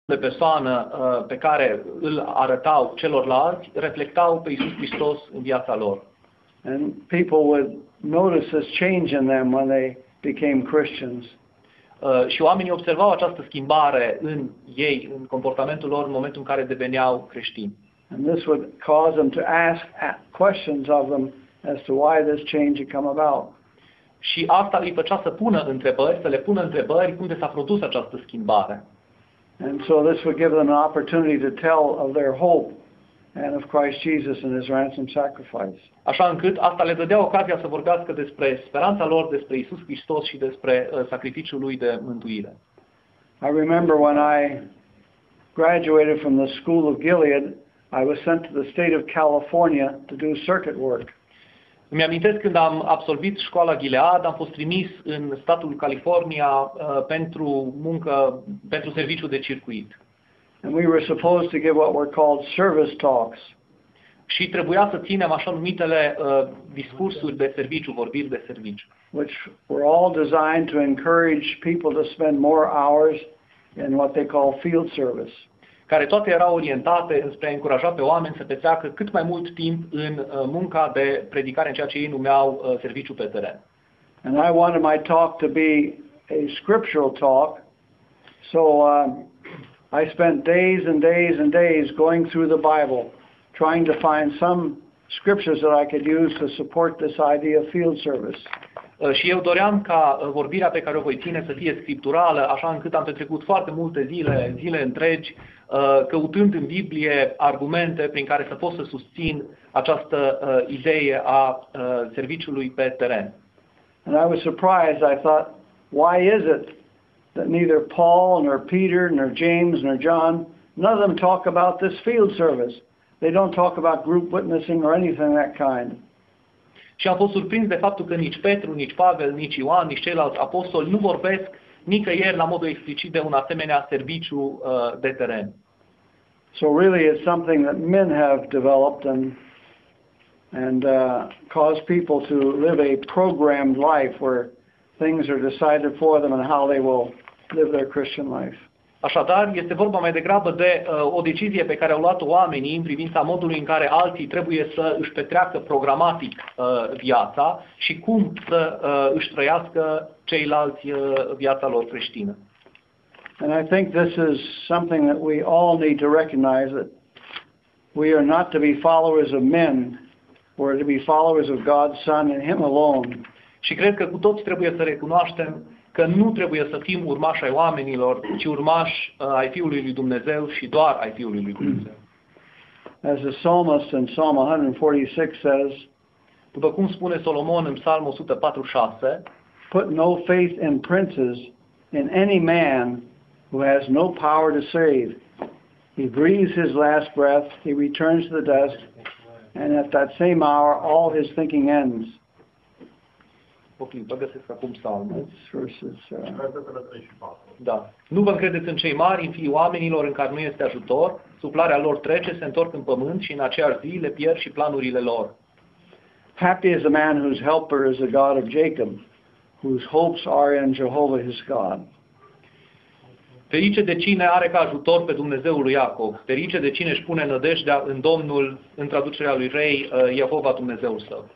de persoană pe care îl arătau celorlalți, reflectau pe Iisus Hristos în viața lor. And people would notice this change in them when they became Christians. Și oamenii observau această schimbare în ei, în comportamentul lor, în momentul în care deveneau creștini. And this would cause them to ask questions of them as to why this change had come about. Și asta îi făcea să pună întrebări, să le pună întrebări cum de s-a produs această schimbare. And so this would give them an opportunity to tell of their hope and of Christ Jesus and His ransom sacrifice. Așa încât asta le dădea ocazia să vorbească despre speranța lor, despre Iisus Hristos și despre sacrificiul lui de mântuire. I remember when I graduated from the School of Gilead, I was sent to the state of California to do circuit work. Îmi amintesc când am absolvit școala Gilead, am fost trimis în statul California pentru muncă, pentru serviciu de circuit. And we were supposed to give what were called service talks. Și trebuia să ținem așa numitele discursuri de serviciu, vorbiri de serviciu. Which were all designed to encourage people to spend more hours in what they call field service. Care toate erau orientate înspre a încuraja pe oameni să petreacă cât mai mult timp în munca de predicare, în ceea ce ei numeau serviciu pe teren. And I wanted my talk to be a scriptural talk, so I spent days and days and days going through the Bible, trying to find some scriptures that I could use to support this idea of field service. Și eu doream ca vorbirea pe care o voi ține să fie scripturală, așa încât am petrecut foarte multe zile întregi, căutând în Biblie argumente prin care să pot să susțin această idee a serviciului pe teren. And I was surprised. I thought, why is it that neither Paul nor Peter nor James nor John, none of them talk about this field service? They don't talk about group witnessing or anything of that kind. Și am fost surprins de faptul că nici Petru, nici Pavel, nici Ioan, nici ceilalți apostoli nu vorbesc nicăieri la modul explicit de un asemenea serviciu de teren. So really it's something that men have developed and caused people to live a programmed life where things are decided for them and how they will live their Christian life. Așadar, este vorba mai degrabă de o decizie pe care au luat-o oamenii în privința modului în care alții trebuie să își petreacă programatic viața și cum să își trăiască ceilalți viața lor creștină. And I think this is something that we all need to recognize, that we are not to be followers of men, we're to be followers of God's Son and Him alone. Și cred că cu toți trebuie să recunoaștem că nu trebuie să fim urmași ai oamenilor, ci urmași ai Fiului lui Dumnezeu și doar ai Fiului lui Dumnezeu. As the psalmist in Psalm 146 says, după cum spune Solomon în Psalmul 146, put no faith in princes, in any man who has no power to save. He breathes his last breath, he returns to the dust, and at that same hour all his thinking ends. Găsesc acum psalmul. Da. Nu vă încredeți în cei mari, în fiii oamenilor în care nu este ajutor, suflarea lor trece, se întorc în pământ și în aceeași zi le pierd și planurile lor. Happy is the man whose helper is the God of Jacob, whose hopes are in Jehovah his God. Ferice de cine are ca ajutor pe Dumnezeul lui Iacov, ferice de cine își pune nădejdea în Domnul, în traducerea lui Rei, Jehova Dumnezeul său.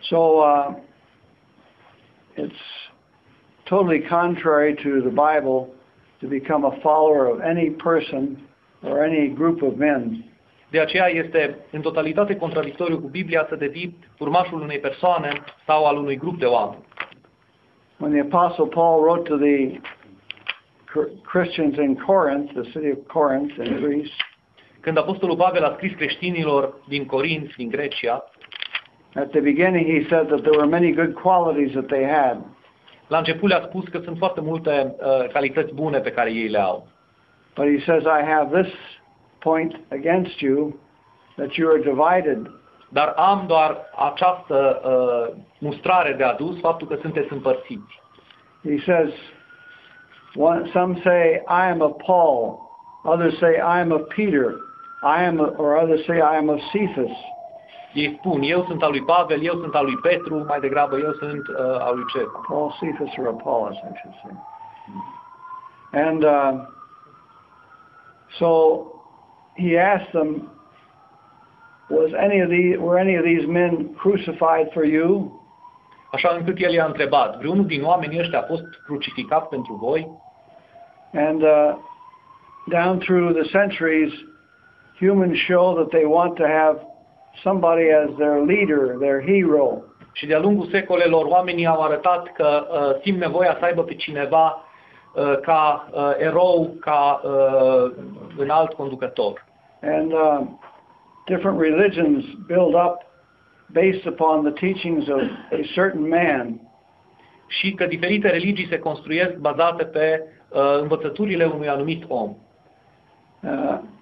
So, it's totally contrary to the Bible to become a follower of any person or any group of men. De aceea este în totalitate contradictoriu cu Biblia să devii urmașul unei persoane sau al unui grup de oameni. When the Apostle Paul wrote to the Christians in Corinth, the city of Corinth in Greece, când apostolul Pavel a scris creștinilor din Corint, din Grecia, at the beginning he said that there were many good qualities that they had. La început le-a spus că sunt foarte multe calități bune pe care ei le au. But he says, I have this point against you, that you are divided. Dar am doar această mustrare de adus, faptul că sunteți împărțiți. He says, some say, I am of Paul, others say, I am of Peter, or others say, I am of Cephas. Ei spun, eu sunt al lui Pavel, eu sunt al lui Petru, mai degrabă eu sunt al lui Cefa. Paul, Cephas, or Apollos, I should say. And So he asked them, were any of these men crucified for you? Așa încât el i-a întrebat, vreunul din oamenii ăștia a fost crucificat pentru voi? And down through the centuries, humans show that they want to have somebody as their leader, their hero. Și de-a lungul secolelor, oamenii au arătat că simt nevoia să aibă pe cineva ca erou, ca înalt conducător. And different religions build up based upon the teachings of a certain man. Și că diferite religii se construiesc bazate pe învățăturile unui anumit om.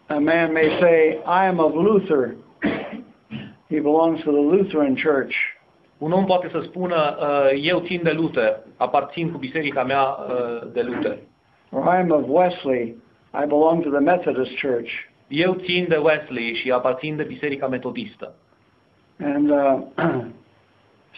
A man may say, I am of Luther. He belongs to the Lutheran Church. Un om poate să spună, eu țin de Luther, aparțin cu biserica mea de Luther. Or I am of Wesley. I belong to the Methodist Church. Eu țin de Wesley și aparțin de biserica metodistă. And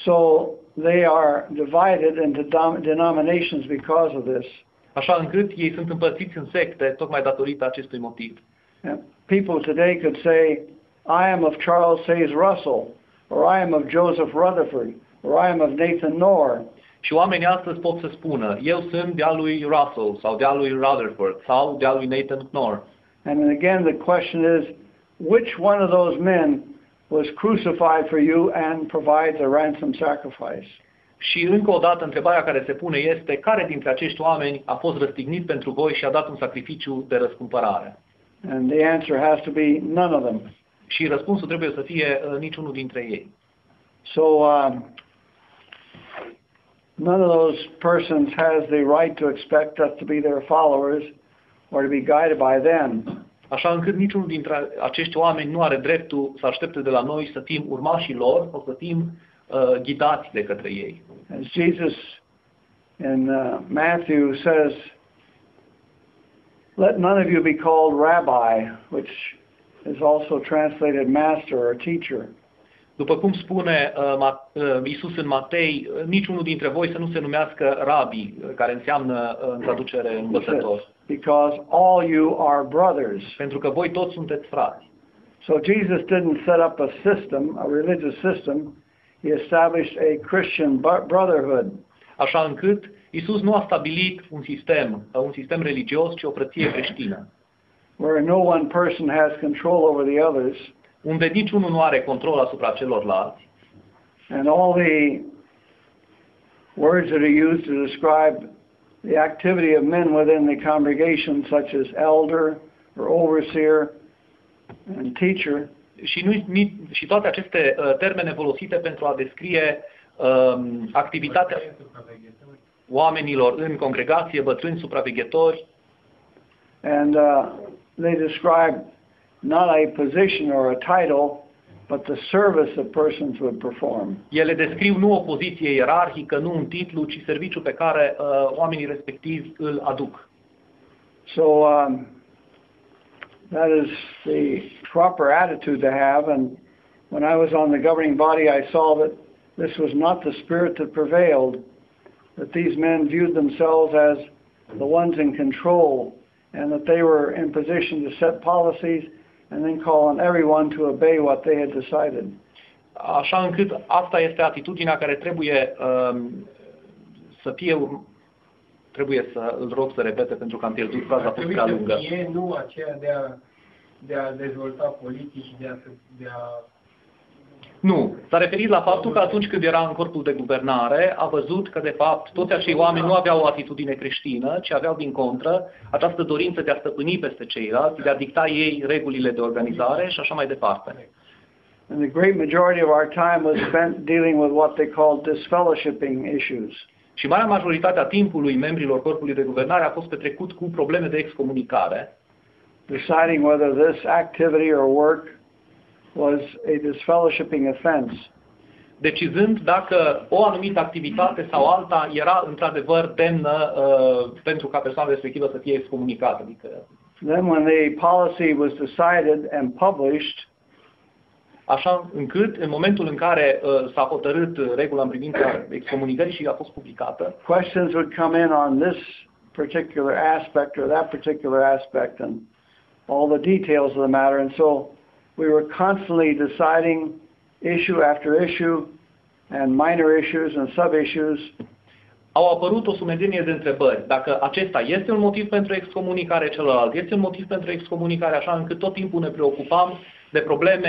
so they are divided into denominations because of this. Așa încât ei sunt împărțiți în secte tocmai datorită acestui motiv. And people today could say, I am of Charles Sayes Russell, or I am of Joseph Rutherford, or I am of Nathan Knorr. Și oamenii astăzi pot să spună, eu sunt de-a lui Russell, sau de-a lui Rutherford, sau de-a lui Nathan Knorr. And then again the question is, which one of those men was crucified for you and provides a ransom sacrifice? Și încă o dată întrebarea care se pune este, care dintre acești oameni a fost răstignit pentru voi și a dat un sacrificiu de răscumpărare? And the answer has to be none of them. Și răspunsul trebuie să fie niciunul dintre ei. So none of those persons has the right to expect us to be their followers or to be guided by them. Așa încât niciunul dintre acești oameni nu are dreptul să aștepte de la noi să fim urmașii lor sau să fim ghidați de către ei. As Jesus in Matthew says, let none of you be called rabbi, which is also translated master or teacher. După cum spune Iisus în Matei, niciunul dintre voi să nu se numească rabi, care înseamnă în traducere învățător. Because all you are brothers. Pentru că voi toți sunteți frați. So Jesus didn't set up a system, a religious system. He established a Christian brotherhood. Așa încât Iisus nu a stabilit un sistem religios, ci o frăție creștină. Where no one person has control over the others. Unde niciunul nu are control asupra celorlalți. And all the words that are used to describe the activity of men within the congregation, such as elder or overseer and teacher. Și toate aceste termene folosite pentru a descrie activitatea oamenilor în congregație, bătrâni, supraveghetori. And they describe not a position or a title, but the service that persons would perform. Ele descriu nu o poziție ierarhică, nu un titlu, ci serviciul pe care oamenii respectivi îl aduc. So that is the proper attitude to have, and when I was on the governing body, I saw that this was not the spirit that prevailed, that these men viewed themselves as the ones in control, and that they were in position to set policies and then call on everyone to obey what they had decided. Așa încât asta este atitudinea care trebuie să fie, trebuie să îl rog să repete pentru că am pierdut fraza a fost prea lungă. E nu aceea de a dezvolta politici, de a... Nu, s-a referit la faptul că atunci când era în corpul de guvernare, a văzut că, de fapt, toți acei oameni nu aveau o atitudine creștină, ci aveau, din contră, această dorință de a stăpâni peste ceilalți, de a dicta ei regulile de organizare și așa mai departe. And the great majority of our time was spent dealing with what they called disfellowshipping issues. Și marea majoritate a timpului membrilor corpului de guvernare a fost petrecut cu probleme de excomunicare, deciding whether this activity or work was a disfellowshipping offense. Decizând dacă o anumită activitate sau alta era într-adevăr demnă pentru ca persoana respectivă să fie excomunicată. Adică... Then when the policy was decided and published, așa încât în momentul în care s-a hotărât regula în privința excomunicării și a fost publicată, questions would come in on this particular aspect or that particular aspect, and all the details of the matter. And so we were constantly deciding issue after issue and minor issues and sub-issues. Au apărut o sumedenie de întrebări. Dacă acesta este un motiv pentru excomunicare, celălalt este un motiv pentru excomunicare, așa încât tot timpul ne preocupam de probleme